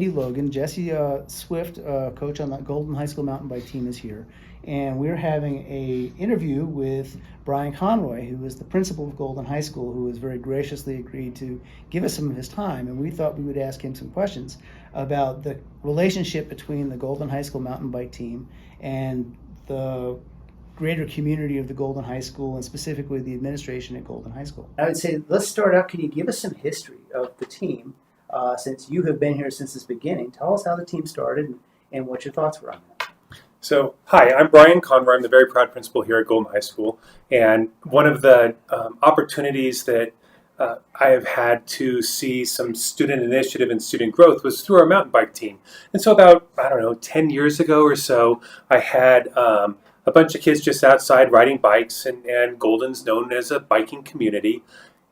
Andy Logan. Jesse Swift, coach on the Golden High School mountain bike team, is here. And we're having a interview with Brian Conroy, who is the principal of Golden High School, who has very graciously agreed to give us some of his time. And we thought we would ask him some questions about the relationship between the Golden High School mountain bike team and the greater community of the Golden High School, and specifically the administration at Golden High School. I would say, let's start out. Can you give us some history of the team, since you have been here since its beginning? Tell us how the team started and what your thoughts were on that. So, hi, I'm Brian Conroy. I'm the very proud principal here at Golden High School. And one of the opportunities that I have had to see some student initiative and student growth was through our mountain bike team. And so about, 10 years ago or so, I had a bunch of kids just outside riding bikes, and Golden's known as a biking community.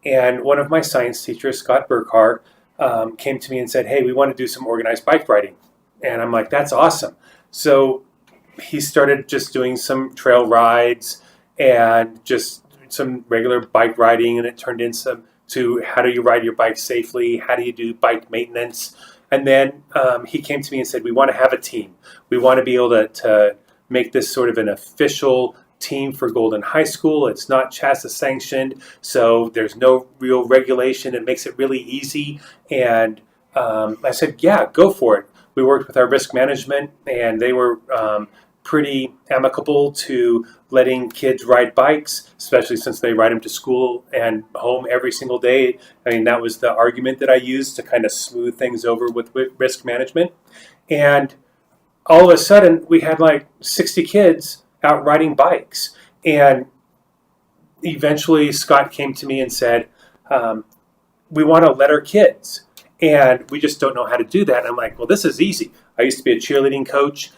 And one of my science teachers, Scott Burkhart, came to me and said, hey, we want to do some organized bike riding. And I'm like, that's awesome. So he started just doing some trail rides and just some regular bike riding, and it turned into how do you ride your bike safely, how do you do bike maintenance. And then he came to me and said, we want to have a team. We want to be able to make this sort of an official team for Golden High School. It's not CHSA sanctioned, so there's no real regulation. It makes it really easy. And I said, yeah, go for it. We worked with our risk management, and they were pretty amicable to letting kids ride bikes, especially since they ride them to school and home every single day. I mean, that was the argument that I used to kind of smooth things over with risk management. And all of a sudden, we had like 60 kids out riding bikes. And eventually, Scott came to me and said, we want to let our kids. And we just don't know how to do that. And I'm like, well, this is easy. I used to be a cheerleading coach.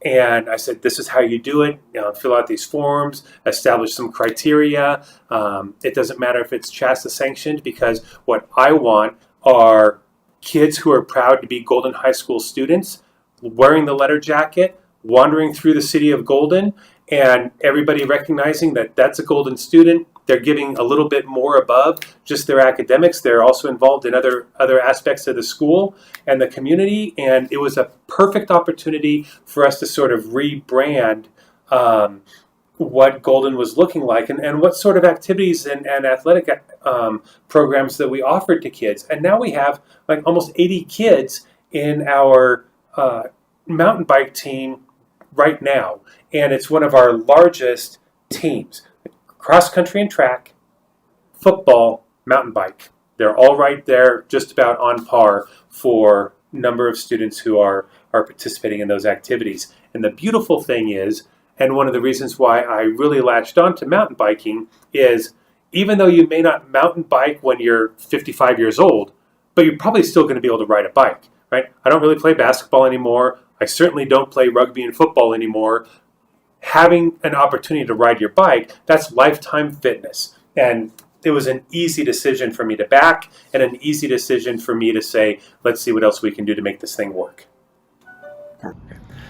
And I said, this is how you do it. Fill out these forms, establish some criteria. It doesn't matter if it's CHSA sanctioned, because what I want are kids who are proud to be Golden High School students, wearing the letter jacket, wandering through the city of Golden, and everybody recognizing that that's a Golden student. They're giving a little bit more above just their academics. They're also involved in other aspects of the school and the community. And it was a perfect opportunity for us to sort of rebrand what Golden was looking like, and what sort of activities and athletic programs that we offered to kids. And now we have like almost 80 kids in our mountain bike team right now. And it's one of our largest teams. Cross country and track, football, mountain bike. They're all right there, just about on par for number of students who are participating in those activities. And the beautiful thing is, and one of the reasons why I really latched on to mountain biking, is even though you may not mountain bike when you're 55 years old, but you're probably still going to be able to ride a bike, right? I don't really play basketball anymore. I certainly don't play rugby and football anymore. Having an opportunity to ride your bike, that's lifetime fitness. And it was an easy decision for me to back, and an easy decision for me to say, let's see what else we can do to make this thing work.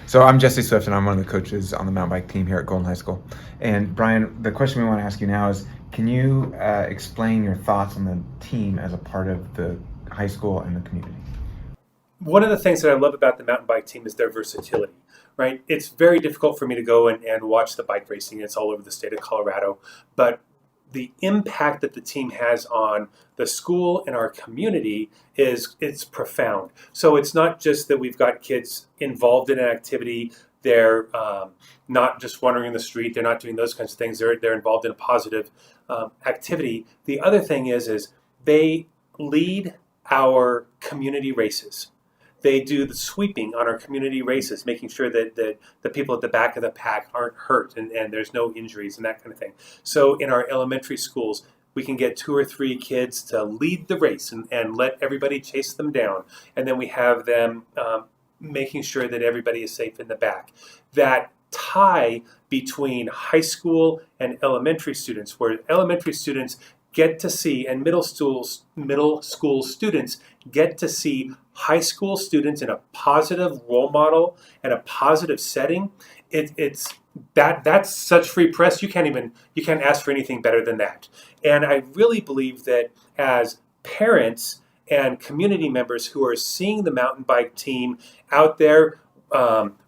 So I'm Jesse Swift, and I'm one of the coaches on the mountain bike team here at Golden High School. And Brian, the question we want to ask you now is, can you explain your thoughts on the team as a part of the high school and the community? One of the things that I love about the mountain bike team is their versatility, right? It's very difficult for me to go and watch the bike racing. It's all over the state of Colorado. But the impact that the team has on the school and our community it's profound. So it's not just that we've got kids involved in an activity. They're not just wandering in the street. They're not doing those kinds of things. They're involved in a positive activity. The other thing is they lead our community races. They do the sweeping on our community races, making sure that the people at the back of the pack aren't hurt and there's no injuries and that kind of thing. So in our elementary schools, we can get 2 or 3 kids to lead the race and let everybody chase them down. And then we have them making sure that everybody is safe in the back. That tie between high school and elementary students, where elementary students get to see, and middle school students get to see high school students in a positive role model and a positive setting. That's such free press. You can't ask for anything better than that. And I really believe that as parents and community members who are seeing the mountain bike team out there,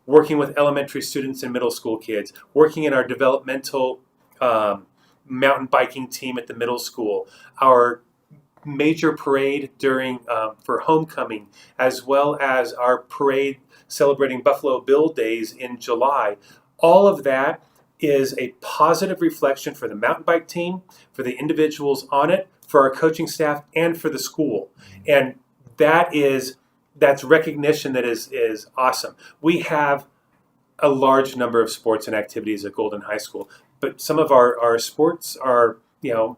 working with elementary students and middle school kids, working in our developmental mountain biking team at the middle school, our major parade during for homecoming, as well as our parade celebrating Buffalo Bill Days in July. All of that is a positive reflection for the mountain bike team, for the individuals on it, for our coaching staff, and for the school. And that's recognition that is awesome. We have a large number of sports and activities at Golden High School, but some of our sports are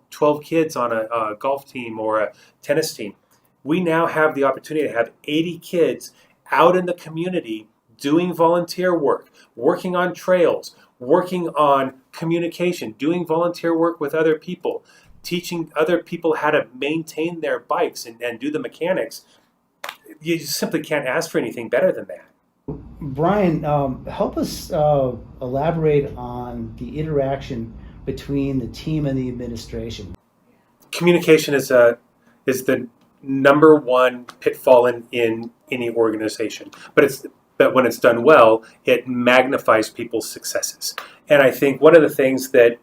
12 kids on a golf team or a tennis team. We now have the opportunity to have 80 kids out in the community doing volunteer work, working on trails, working on communication, doing volunteer work with other people, teaching other people how to maintain their bikes and do the mechanics. You simply can't ask for anything better than that. Brian, help us elaborate on the interaction between the team and the administration. Communication is the number one pitfall in any organization, but when it's done well, it magnifies people's successes. And I think one of the things that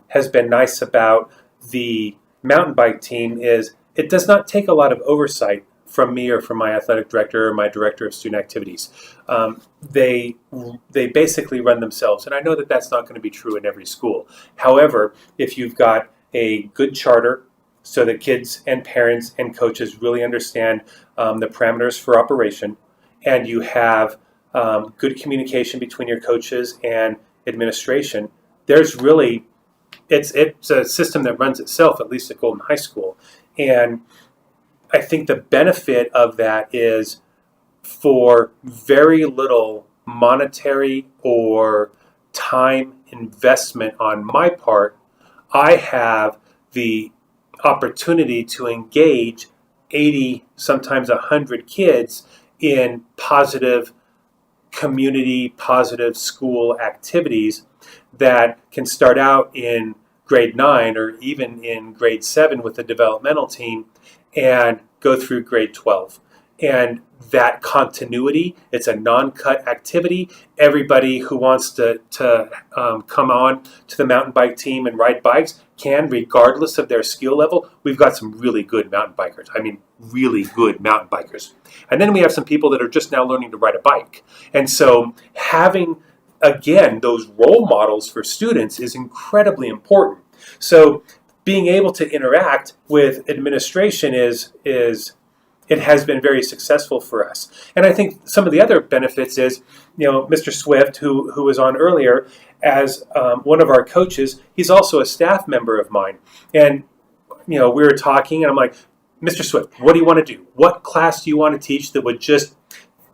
has been nice about the mountain bike team is it does not take a lot of oversight from me or from my athletic director or my director of student activities. They basically run themselves, and I know that that's not going to be true in every school. However, if you've got a good charter so that kids and parents and coaches really understand the parameters for operation, and you have good communication between your coaches and administration, there's really, it's a system that runs itself, at least at Golden High School. And I think the benefit of that is for very little monetary or time investment on my part, I have the opportunity to engage 80, sometimes 100 kids in positive community, positive school activities that can start out in grade 9 or even in grade 7 with the developmental team and go through grade 12. And that continuity, it's a non-cut activity. Everybody who wants to come on to the mountain bike team and ride bikes can, regardless of their skill level. We've got some really good mountain bikers. I mean, really good mountain bikers. And then we have some people that are just now learning to ride a bike. And so having, again, those role models for students is incredibly important. So being able to interact with administration it has been very successful for us. And I think some of the other benefits is, Mr. Swift, who was on earlier, as one of our coaches, he's also a staff member of mine. And, we were talking, and I'm like, Mr. Swift, what do you want to do? What class do you want to teach that would just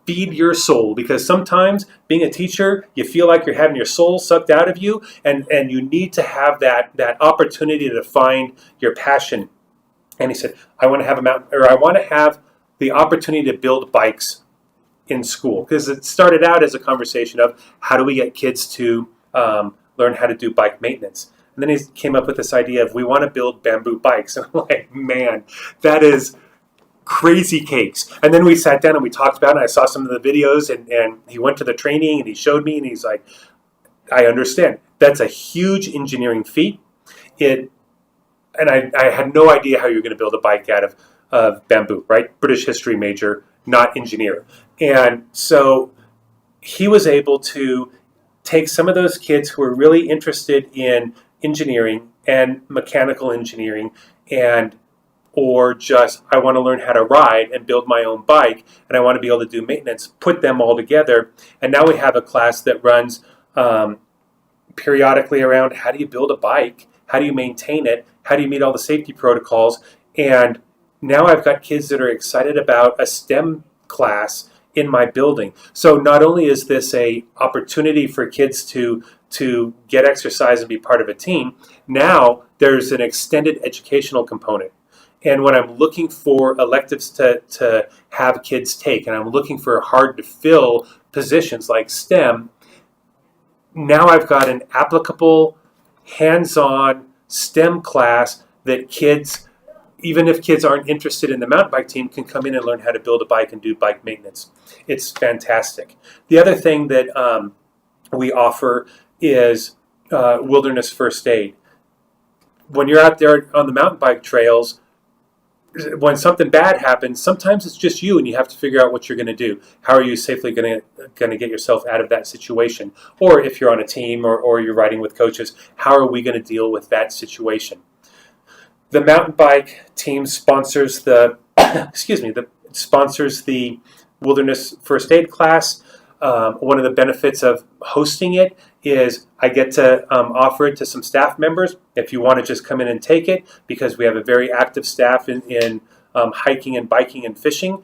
feed your soul? Because sometimes being a teacher, you feel like you're having your soul sucked out of you, and you need to have that opportunity to find your passion. And he said, I want to have the opportunity to build bikes in school. Because it started out as a conversation of how do we get kids to learn how to do bike maintenance. And then he came up with this idea of we want to build bamboo bikes. And I'm like, man, that is crazy cakes. And then we sat down and we talked about it. And I saw some of the videos, and he went to the training and he showed me, and he's like, I understand. That's a huge engineering feat. And I had no idea how you were going to build a bike out of bamboo, right? British history major, not engineer. And so he was able to take some of those kids who were really interested in engineering and mechanical engineering or just, I want to learn how to ride and build my own bike, and I want to be able to do maintenance, put them all together. And now we have a class that runs periodically around how do you build a bike, how do you maintain it, how do you meet all the safety protocols. And now I've got kids that are excited about a STEM class in my building. So not only is this a opportunity for kids to get exercise and be part of a team, now there's an extended educational component. And when I'm looking for electives to have kids take, and I'm looking for hard to fill positions like STEM, now I've got an applicable, hands-on STEM class that kids, even if kids aren't interested in the mountain bike team, can come in and learn how to build a bike and do bike maintenance. It's fantastic. The other thing that we offer is wilderness first aid. When you're out there on the mountain bike trails, when something bad happens, sometimes it's just you and you have to figure out what you're going to do. How are you safely going to get yourself out of that situation? Or if you're on a team or you're riding with coaches, how are we going to deal with that situation? The mountain bike team sponsors the sponsors the wilderness first aid class. One of the benefits of hosting it is I get to offer it to some staff members if you want to just come in and take it, because we have a very active staff in hiking and biking and fishing.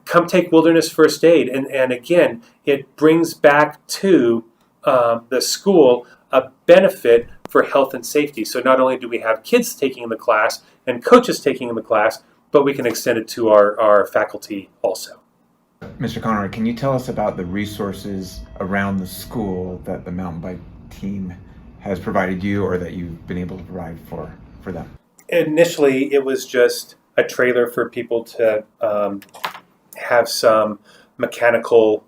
Come take wilderness first aid. And again, it brings back to the school a benefit for health and safety. So not only do we have kids taking the class and coaches taking the class, but we can extend it to our faculty also. Mr. Conroy, can you tell us about the resources around the school that the mountain bike team has provided you, or that you've been able to provide for them? Initially, it was just a trailer for people to have some mechanical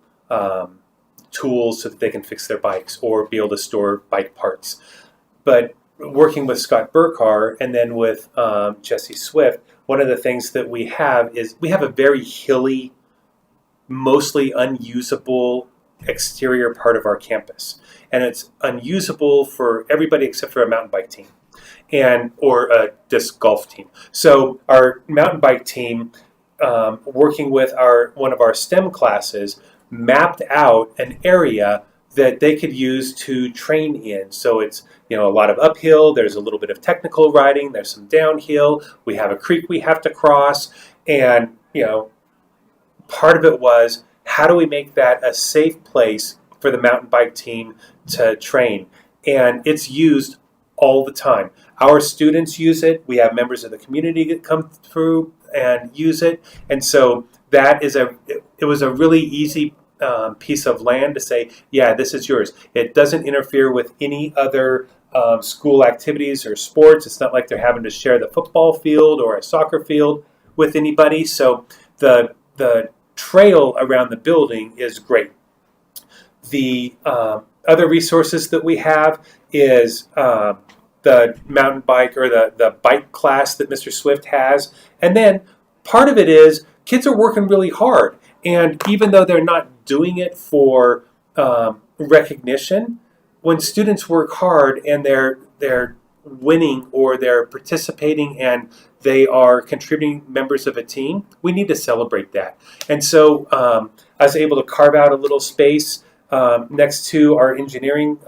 tools so that they can fix their bikes or be able to store bike parts. But working with Scott Burkar and then with Jesse Swift, one of the things that we have is we have a very hilly, mostly unusable exterior part of our campus. And it's unusable for everybody except for a mountain bike team or a disc golf team. So our mountain bike team, working with one of our STEM classes, mapped out an area that they could use to train in. So it's a lot of uphill, there's a little bit of technical riding, there's some downhill, we have a creek we have to cross, and part of it was, how do we make that a safe place for the mountain bike team to train? And it's used all the time. Our students use it. We have members of the community that come through and use it. And so it was a really easy piece of land to say, yeah, this is yours. It doesn't interfere with any other school activities or sports. It's not like they're having to share the football field or a soccer field with anybody. So the trail around the building is great. The other resources that we have is the mountain bike or the bike class that Mr. Swift has. And then part of it is kids are working really hard. And even though they're not doing it for recognition, when students work hard and they're winning or they're participating and they are contributing members of a team, we need to celebrate that. And so I was able to carve out a little space next to our engineering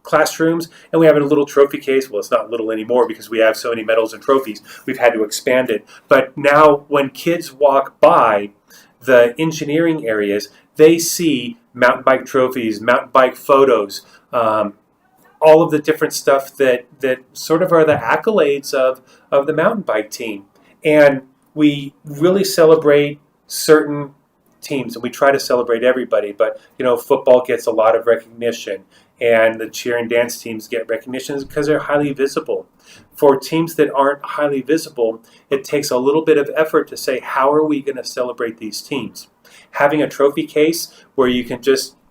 classrooms, and we have a little trophy case. Well, it's not little anymore because we have so many medals and trophies. We've had to expand it. But now when kids walk by the engineering areas, they see mountain bike trophies, mountain bike photos, all of the different stuff that sort of are the accolades of the mountain bike team. And we really celebrate certain teams, and we try to celebrate everybody, but football gets a lot of recognition, and the cheer and dance teams get recognition because they're highly visible. For teams that aren't highly visible, it takes a little bit of effort to say, how are we going to celebrate these teams? Having a trophy case where you can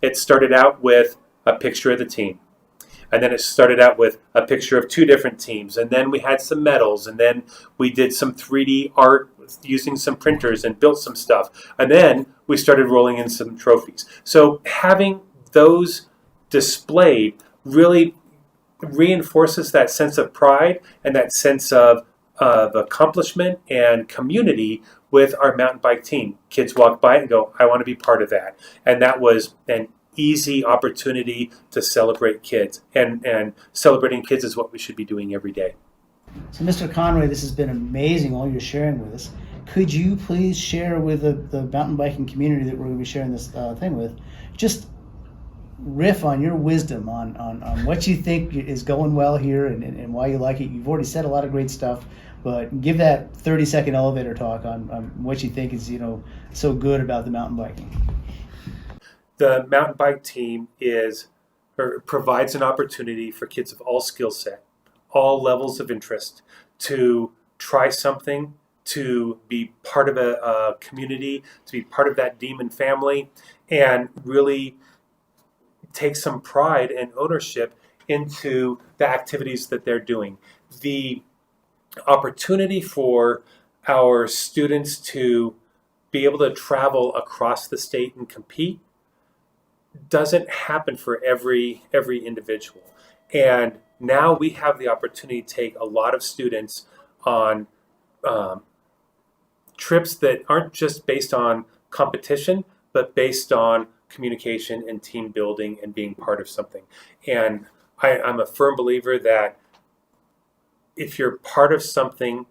it started out with a picture of the team. And then it started out with a picture of two different teams. And then we had some medals. And then we did some 3D art using some printers and built some stuff. And then we started rolling in some trophies. So having those displayed really reinforces that sense of pride and that sense of accomplishment and community with our mountain bike team. Kids walk by and go, I want to be part of that. And that was an easy opportunity to celebrate kids. And celebrating kids is what we should be doing every day. So Mr. Conroy, this has been amazing, all you're sharing with us. Could you please share with the mountain biking community that we're going to be sharing this thing with, just riff on your wisdom on what you think is going well here and why you like it. You've already said a lot of great stuff, but give that 30-second elevator talk on what you think is so good about the mountain biking. The mountain bike team provides an opportunity for kids of all skill set, all levels of interest, to try something, to be part of a community, to be part of that demon family, and really take some pride and ownership into the activities that they're doing. The opportunity for our students to be able to travel across the state and compete doesn't happen for every individual. And now we have the opportunity to take a lot of students on trips that aren't just based on competition, but based on communication and team building and being part of something. And I'm a firm believer that if you're part of something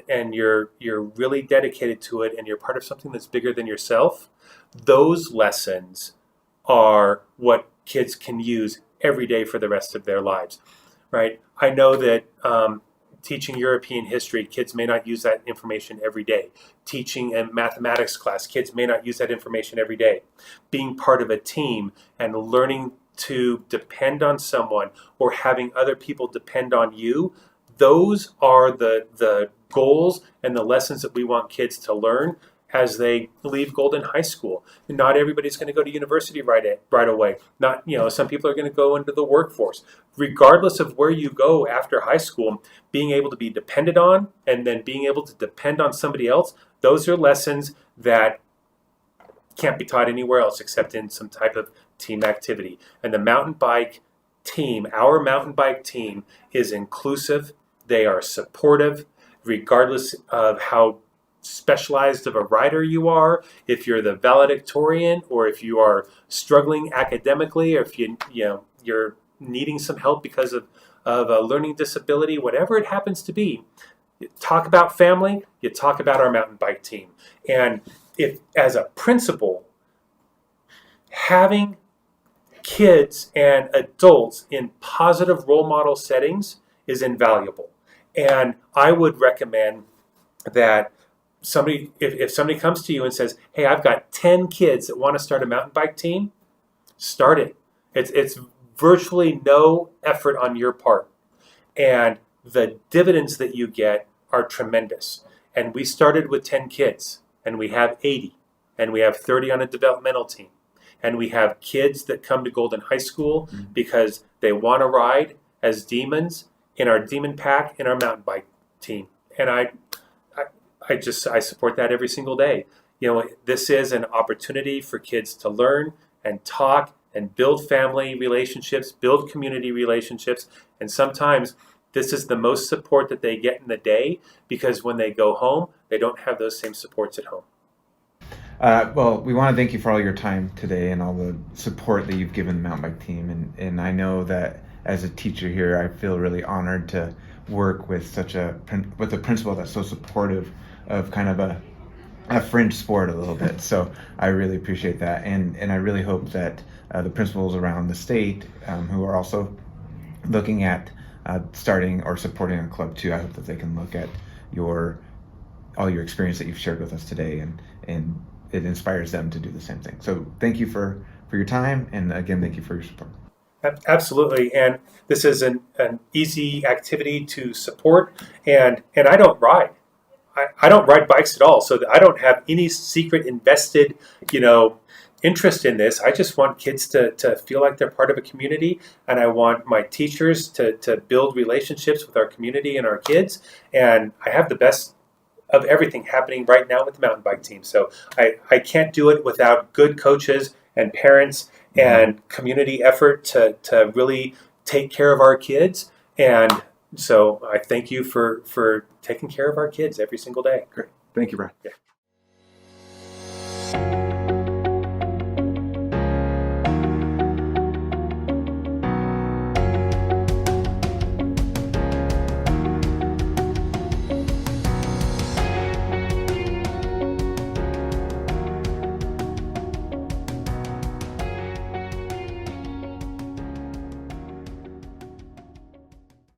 and you're really dedicated to it, and you're part of something that's bigger than yourself, those lessons are what kids can use every day for the rest of their lives, right? I know that teaching European history, kids may not use that information every day. Teaching a mathematics class, kids may not use that information every day. Being part of a team and learning to depend on someone, or having other people depend on you, those are the goals and the lessons that we want kids to learn as they leave Golden High School. Not everybody's going to go to university right away. Not, some people are going to go into the workforce. Regardless of where you go after high school, being able to be depended on and then being able to depend on somebody else, those are lessons that can't be taught anywhere else except in some type of team activity. And the mountain bike team, our mountain bike team, is inclusive. They are supportive, regardless of how specialized of a rider you are, if you're the valedictorian, or if you are struggling academically, or if you're needing some help because of a learning disability, whatever it happens to be. You talk about family, you talk about our mountain bike team. And if, as a principal, having kids and adults in positive role model settings is invaluable. And I would recommend that if somebody comes to you and says, hey, I've got 10 kids that want to start a mountain bike team, start it. It's virtually no effort on your part. And the dividends that you get are tremendous. And we started with 10 kids, and we have 80, and we have 30 on a developmental team. And we have kids that come to Golden High School because they want to ride as demons in our demon pack in our mountain bike team. And I support that every single day. This is an opportunity for kids to learn and talk and build family relationships, build community relationships. And sometimes this is the most support that they get in the day, because when they go home, they don't have those same supports at home. Well, we want to thank you for all your time today and all the support that you've given the mountain bike team. And I know that as a teacher here, I feel really honored to work with a principal that's so supportive of kind of a fringe sport a little bit. So I really appreciate that. And I really hope that the principals around the state who are also looking at starting or supporting a club too, I hope that they can look at all your experience that you've shared with us today, and it inspires them to do the same thing. So thank you for your time, and again, thank you for your support. Absolutely. And this is an easy activity to support. And I don't ride. I don't ride bikes at all. So I don't have any secret invested, interest in this. I just want kids to feel like they're part of a community. And I want my teachers to build relationships with our community and our kids. And I have the best of everything happening right now with the mountain bike team. So I can't do it without good coaches and parents and community effort to really take care of our kids. And so I thank you for taking care of our kids every single day. Great. Thank you, Brian. Yeah.